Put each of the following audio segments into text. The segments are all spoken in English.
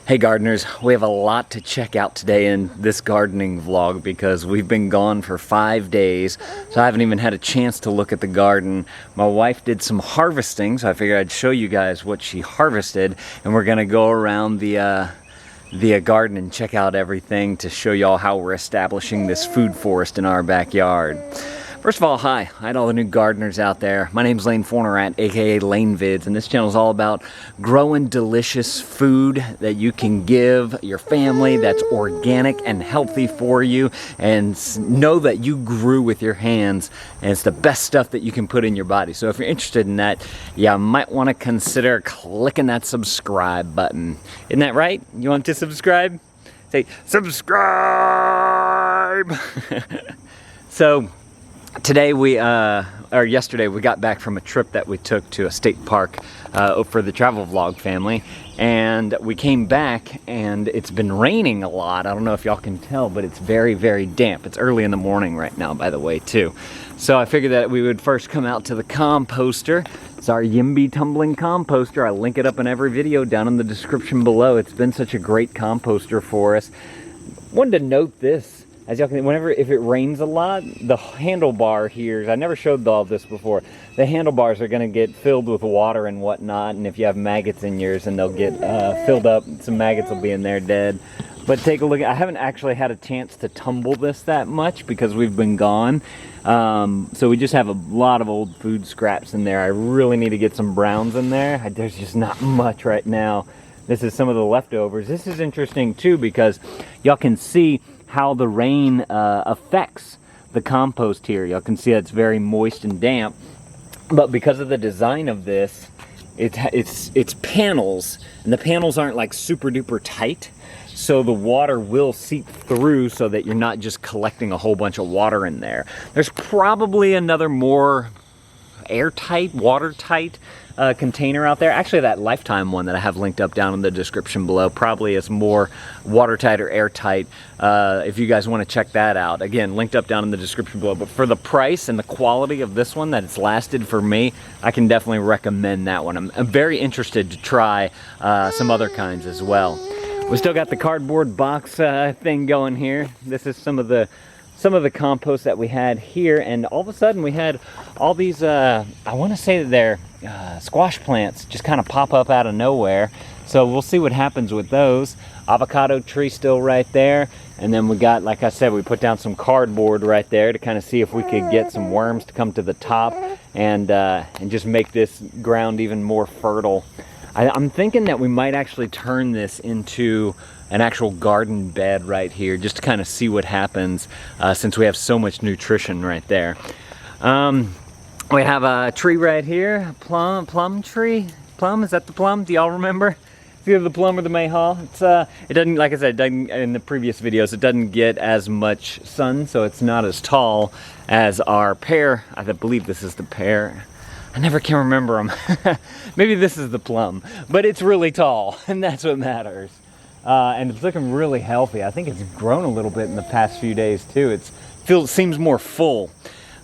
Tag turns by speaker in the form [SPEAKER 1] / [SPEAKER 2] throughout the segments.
[SPEAKER 1] Hey gardeners, we have a lot to check out today in this gardening vlog because we've been gone for 5 days, so I haven't even had a chance to look at the garden. My wife did some harvesting, so I figured I'd show you guys what she harvested, and we're gonna go around the garden and check out everything to show y'all how we're establishing this food forest in our backyard. First of all, hi to all the new gardeners out there. My name's Lane Fornerat, aka Lane Vids, and this channel is all about growing delicious food that you can give your family that's organic and healthy for you, and know that you grew with your hands, and it's the best stuff that you can put in your body. So if you're interested in that, you might want to consider clicking that subscribe button. Isn't that right? You want to subscribe? Say, subscribe! So, today yesterday we got back from a trip that we took to a state park for the travel vlog family, and we came back and it's been raining a lot. I don't know if y'all can tell, but it's very, very damp. It's early in the morning right now, by the way, too. So I figured that we would first come out to the composter. It's our Yimby Tumbling Composter. I link it up in every video down in the description below. It's been such a great composter for us. Wanted to note this. As y'all can, if it rains a lot, the handlebar here, I never showed all this before, the handlebars are going to get filled with water and whatnot, and if you have maggots in yours, and they'll get filled up, some maggots will be in there dead. But take a look, I haven't actually had a chance to tumble this that much because we've been gone. So we just have a lot of old food scraps in there. I really need to get some browns in there. There's just not much right now. This is some of the leftovers. This is interesting too because y'all can see how the rain affects the compost here. Y'all can see it's very moist and damp, but because of the design of this, it's panels, and the panels aren't like super duper tight, so the water will seep through so that you're not just collecting a whole bunch of water in there. There's probably another more airtight, watertight container out there. Actually, that Lifetime one that I have linked up down in the description below probably is more watertight or airtight if you guys want to check that out. Again, linked up down in the description below. But for the price and the quality of this one that it's lasted for me, I can definitely recommend that one. I'm very interested to try some other kinds as well. We still got the cardboard box thing going here. This is some of the compost that we had here, and all of a sudden we had all these, I want to say that they're squash plants just kind of pop up out of nowhere. So we'll see what happens with those. Avocado tree still right there. And then we got, like I said, we put down some cardboard right there to kind of see if we could get some worms to come to the top and just make this ground even more fertile. I'm thinking that we might actually turn this into an actual garden bed right here, just to kind of see what happens since we have so much nutrition right there. We have a tree right here, plum tree. Plum, is that the plum? Do y'all remember? It's either the plum or the mayhaw. It doesn't, like I said, doesn't, in the previous videos, it doesn't get as much sun, so it's not as tall as our pear. I believe this is the pear. I never can remember them. Maybe this is the plum, but it's really tall, and that's what matters. And it's looking really healthy. I think it's grown a little bit in the past few days too. It seems more full.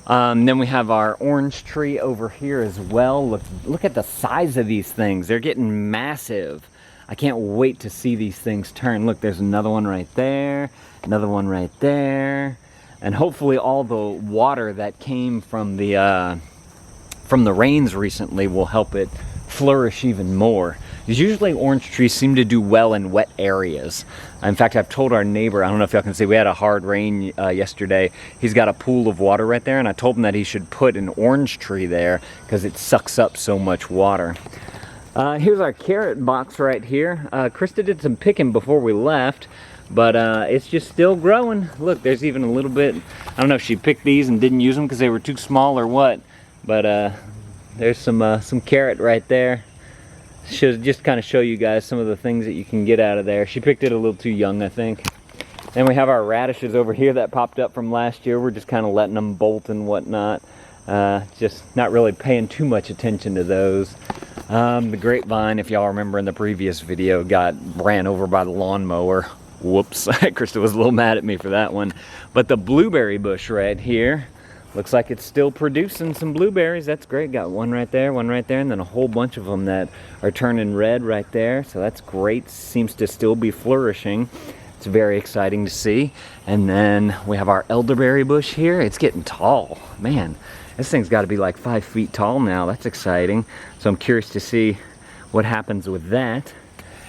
[SPEAKER 1] Then we have our orange tree over here as well. Look at the size of these things. They're getting massive. I can't wait to see these things turn. Look, there's another one right there, another one right there, and hopefully all the water that came from the rains recently will help it flourish even more. Usually orange trees seem to do well in wet areas. In fact, I've told our neighbor, I don't know if y'all can see, we had a hard rain yesterday. He's got a pool of water right there, and I told him that he should put an orange tree there because it sucks up so much water. Here's our carrot box right here. Krista did some picking before we left, but it's just still growing. Look, there's even a little bit, I don't know if she picked these and didn't use them because they were too small or what, but there's some carrot right there. Should just kind of show you guys some of the things that you can get out of there. She picked it a little too young, I think. Then we have our radishes over here that popped up from last year. We're just kind of letting them bolt and whatnot. Just not really paying too much attention to those. The grapevine, if y'all remember in the previous video, got ran over by the lawnmower. Whoops, Krista was a little mad at me for that one. But the blueberry bush right here, looks like it's still producing some blueberries. That's great. Got one right there, and then a whole bunch of them that are turning red right there. So that's great. Seems to still be flourishing. It's very exciting to see. And then we have our elderberry bush here. It's getting tall. Man, this thing's got to be like 5 feet tall now. That's exciting. So I'm curious to see what happens with that.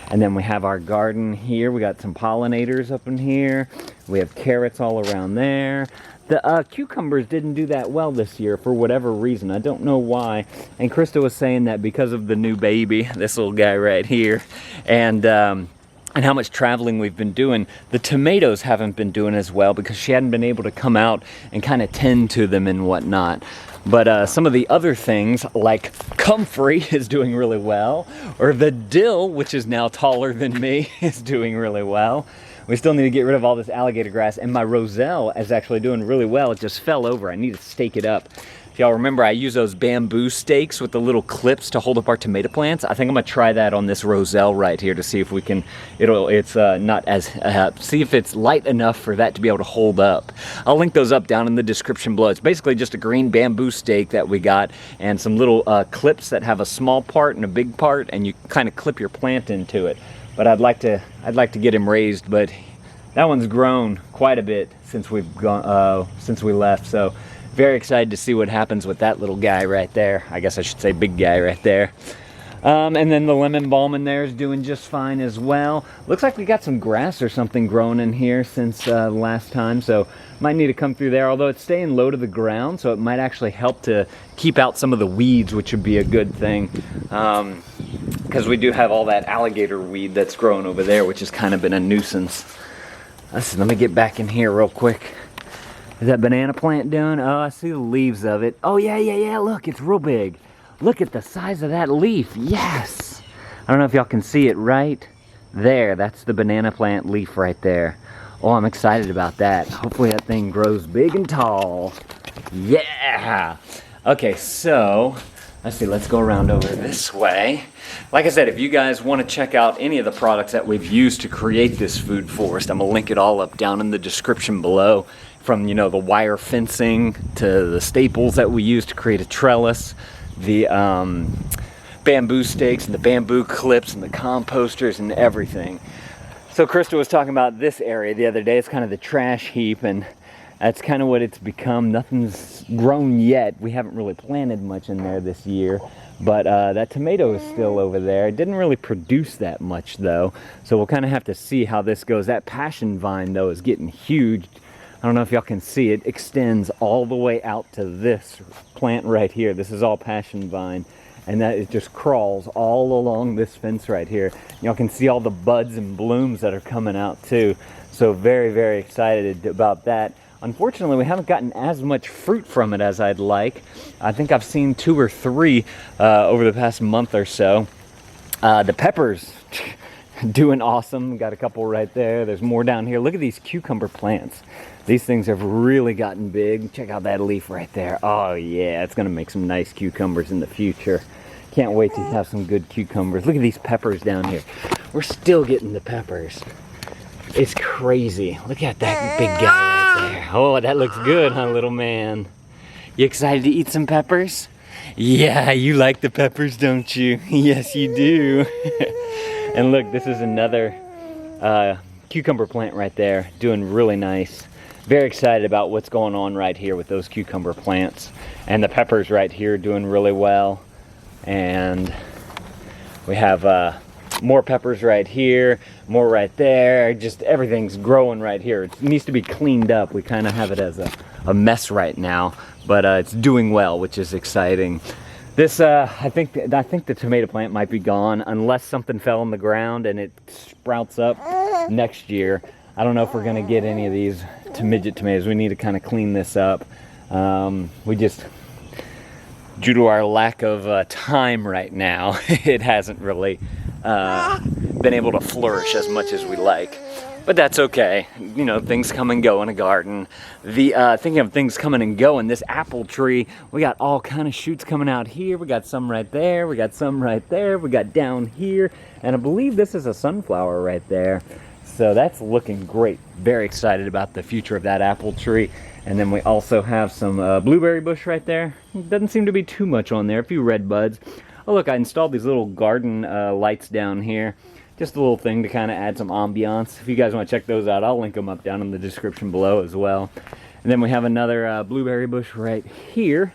[SPEAKER 1] And then we have our garden here. We got some pollinators up in here. We have carrots all around there. The cucumbers didn't do that well this year for whatever reason. I don't know why. And Krista was saying that because of the new baby, this little guy right here, and how much traveling we've been doing, the tomatoes haven't been doing as well because she hadn't been able to come out and kind of tend to them and whatnot. But some of the other things, like comfrey, is doing really well. Or the dill, which is now taller than me, is doing really well. We still need to get rid of all this alligator grass. And my roselle is actually doing really well. It just fell over. I need to stake it up. If y'all remember, I use those bamboo stakes with the little clips to hold up our tomato plants. I think I'm gonna try that on this roselle right here to see if we can, see if it's light enough for that to be able to hold up. I'll link those up down in the description below. It's basically just a green bamboo stake that we got and some little clips that have a small part and a big part, and you kind of clip your plant into it. But I'd like to get him raised, but that one's grown quite a bit since we've gone, since we left. So very excited to see what happens with that little guy right there. I guess I should say big guy right there. And then the lemon balm in there is doing just fine as well. Looks like we got some grass or something growing in here since last time, so might need to come through there, although it's staying low to the ground, so it might actually help to keep out some of the weeds, which would be a good thing. Because we do have all that alligator weed that's growing over there, which has kind of been a nuisance. Let me get back in here real quick. Is that banana plant doing? Oh, I see the leaves of it. Oh, yeah, look, it's real big. Look at the size of that leaf. Yes! I don't know if y'all can see it right there. That's the banana plant leaf right there. Oh, I'm excited about that. Hopefully that thing grows big and tall. Yeah! Okay, so let's see, let's go around over this way. Like I said, if you guys want to check out any of the products that we've used to create this food forest, I'm going to link it all up down in the description below. From, the wire fencing to the staples that we use to create a trellis, the bamboo stakes and the bamboo clips and the composters and everything. So Krista was talking about this area the other day. It's kind of the trash heap, and that's kind of what it's become. Nothing's grown yet. We haven't really planted much in there this year, but that tomato is still over there. It didn't really produce that much though, so we'll kind of have to see how this goes. That passion vine though is getting huge. I don't know if y'all can see it, extends all the way out to this plant right here. This is all passion vine, and that it just crawls all along this fence right here. Y'all can see all the buds and blooms that are coming out too. So very, very excited about that. Unfortunately, we haven't gotten as much fruit from it as I'd like. I think I've seen 2 or 3 over the past month or so. The peppers, doing awesome. Got a couple right there. There's more down here. Look at these cucumber plants. These things have really gotten big. Check out that leaf right there. Oh yeah, it's gonna make some nice cucumbers in the future. Can't wait to have some good cucumbers. Look at these peppers down here. We're still getting the peppers. It's crazy. Look at that big guy right there. Oh, that looks good, huh, little man? You excited to eat some peppers? Yeah, you like the peppers, don't you? Yes, you do. And look, this is another cucumber plant right there, doing really nice. Very excited about what's going on right here with those cucumber plants. And the peppers right here doing really well. And we have more peppers right here, more right there. Just everything's growing right here. It needs to be cleaned up. We kind of have it as a mess right now, but it's doing well, which is exciting. This, I think the tomato plant might be gone unless something fell on the ground and it sprouts up next year. I don't know if we're gonna get any of these midget tomatoes. We need to kind of clean this up. We just, due to our lack of time right now, it hasn't really been able to flourish as much as we like. But that's okay. Things come and go in a garden. Thinking of things coming and going, this apple tree, we got all kind of shoots coming out here. We got some right there. We got some right there. We got down here. And I believe this is a sunflower right there. So that's looking great. Very excited about the future of that apple tree. And then we also have some blueberry bush right there. Doesn't seem to be too much on there, a few red buds. Oh look, I installed these little garden lights down here. Just a little thing to kind of add some ambiance. If you guys want to check those out, I'll link them up down in the description below as well. And then we have another blueberry bush right here,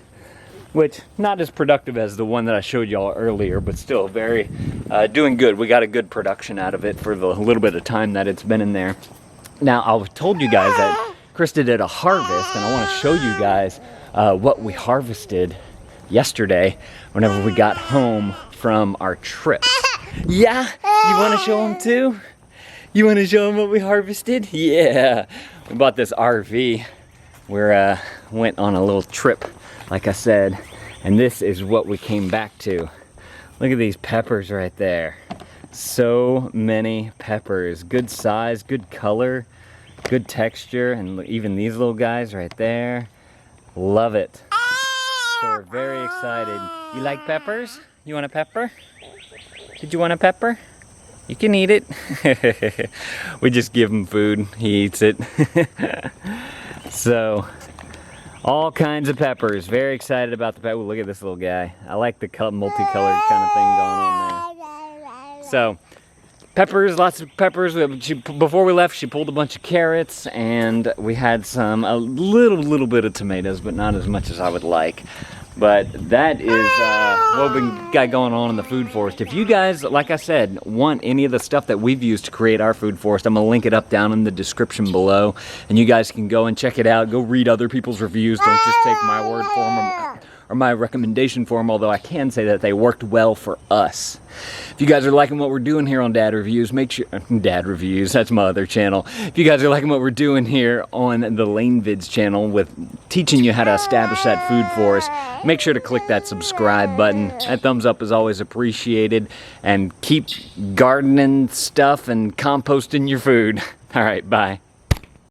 [SPEAKER 1] which not as productive as the one that I showed y'all earlier, but still very doing good. We got a good production out of it for the little bit of time that it's been in there. Now, I told you guys that Krista did a harvest, and I want to show you guys what we harvested yesterday whenever we got home from our trip. Yeah, you want to show them too? You want to show them what we harvested? Yeah, we bought this RV. We went on a little trip, like I said, and this is what we came back to. Look at these peppers right there. So many peppers. Good size, good color, good texture, and even these little guys right there. Love it. So we're very excited. You like peppers? You want a pepper? Did you want a pepper? You can eat it. We just give him food. He eats it. So, all kinds of peppers. Very excited about the pepper. Look at this little guy. I like the multicolored kind of thing going on there. So, peppers, lots of peppers. Before we left, she pulled a bunch of carrots, and we had a little bit of tomatoes, but not as much as I would like. But that is what we got going on in the food forest. If you guys, like I said, want any of the stuff that we've used to create our food forest, I'm going to link it up down in the description below. And you guys can go and check it out. Go read other people's reviews. Don't just take my word for them or my recommendation for them, although I can say that they worked well for us. If you guys are liking what we're doing here on Dad Reviews, make sure... Dad Reviews, that's my other channel. If you guys are liking what we're doing here on the Lane Vids channel with teaching you how to establish that food forest, make sure to click that subscribe button. That thumbs up is always appreciated. And keep gardening stuff and composting your food. All right, bye.